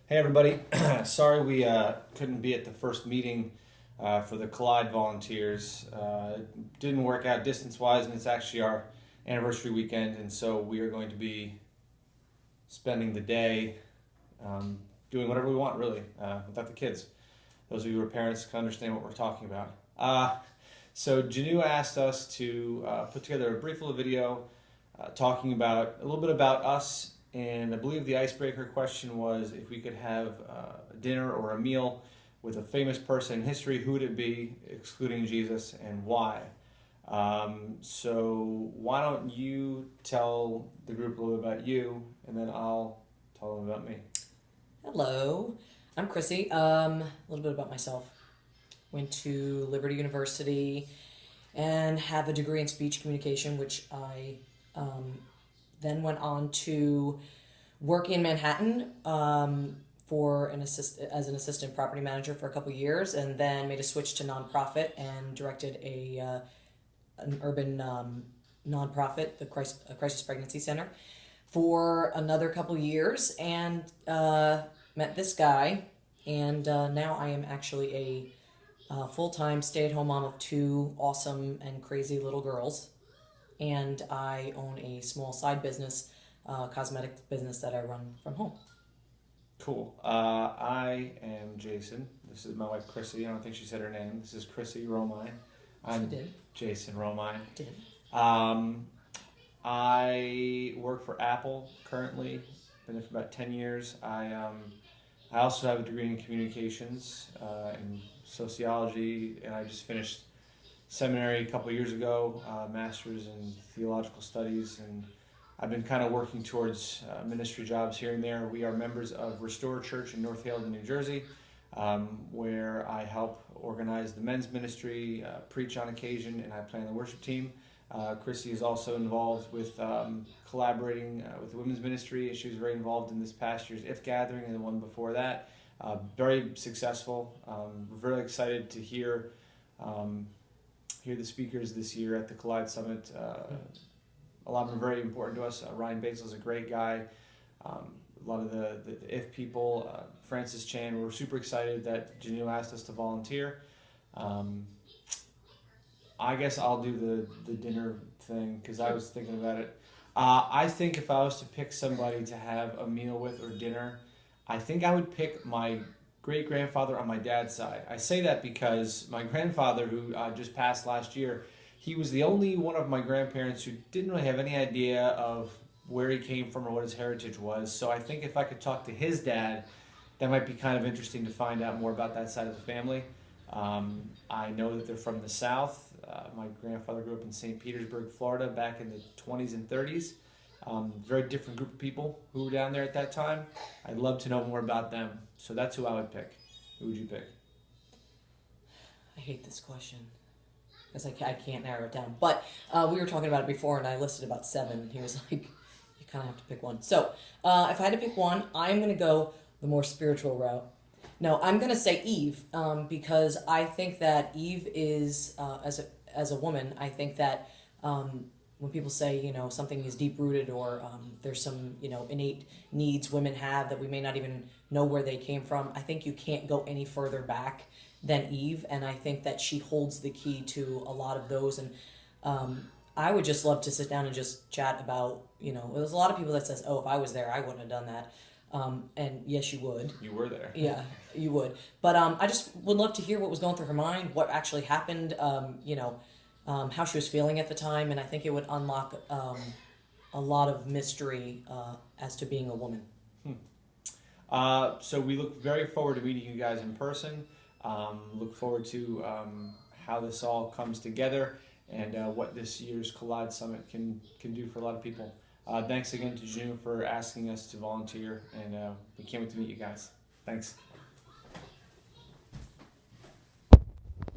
Hey everybody, sorry we couldn't be at the first meeting for the Collyde volunteers. It didn't work out distance-wise, and it's actually our anniversary weekend, and so we are going to be spending the day doing whatever we want, really, without the kids. Those of you who are parents can understand what we're talking about. So Janu asked us to put together a brief little video talking about a little bit about us. And I believe the icebreaker question was if we could have a dinner or a meal with a famous person in history, who would it be, excluding Jesus, and why? So why don't you tell the group a little bit about you, and then I'll tell them about me. Hello, I'm Chrissy. A little bit about myself. Went to Liberty University and have a degree in speech communication, which I then went on to work in Manhattan as an assistant property manager for a couple years, and then made a switch to nonprofit and directed an urban nonprofit, the Crisis Pregnancy Center, for another couple years, and met this guy, and now I am actually a full-time stay-at-home mom of two awesome and crazy little girls. And I own a small side business, cosmetic business that I run from home. Cool. I am Jason. This is my wife, Chrissy. I don't think she said her name. This is Chrissy Romine. I'm She did. Jason Romine. Did. I work for Apple currently. Been there for about 10 years. I also have a degree in communications and sociology, and I just finished seminary a couple years ago, master's in theological studies, and I've been kind of working towards ministry jobs here and there. We are members of Restore Church in North Haven, New Jersey, where I help organize the men's ministry, preach on occasion, and I plan the worship team. Chrissy is also involved with collaborating with the women's ministry. She was very involved in this past year's IF gathering and the one before that. Very successful. We're very excited to hear the speakers this year at the Collyde Summit. A lot of them are very important to us. Ryan Basil is a great guy. A lot of the IF people, Francis Chan, we're super excited that Janu asked us to volunteer. I guess I'll do the dinner thing because I was thinking about it. I think if I was to pick somebody to have a meal with or dinner, I think I would pick my great-grandfather on my dad's side. I say that because my grandfather, who just passed last year, he was the only one of my grandparents who didn't really have any idea of where he came from or what his heritage was. So I think if I could talk to his dad, that might be kind of interesting to find out more about that side of the family. I know that they're from the South. My grandfather grew up in St. Petersburg, Florida, back in the 20s and 30s. Very different group of people who were down there at that time. I'd love to know more about them. So that's who I would pick. Who would you pick? I hate this question because I can't narrow it down. But we were talking about it before, and I listed about 7, and he was like, you kind of have to pick one. So if I had to pick one, I'm going to go the more spiritual route. No, I'm going to say Eve because I think that Eve is, as a woman, I think that when people say, something is deep-rooted or there's some, innate needs women have that we may not even know where they came from, I think you can't go any further back than Eve, and I think that she holds the key to a lot of those. And I would just love to sit down and just chat about, there's a lot of people that says, oh, if I was there, I wouldn't have done that. And yes, you would. You were there. Yeah, you would. But I just would love to hear what was going through her mind, what actually happened, how she was feeling at the time, and I think it would unlock a lot of mystery as to being a woman. So we look very forward to meeting you guys in person. Look forward to how this all comes together and what this year's Collyde Summit can do for a lot of people. Thanks again to June for asking us to volunteer, and we can't wait to meet you guys. Thanks.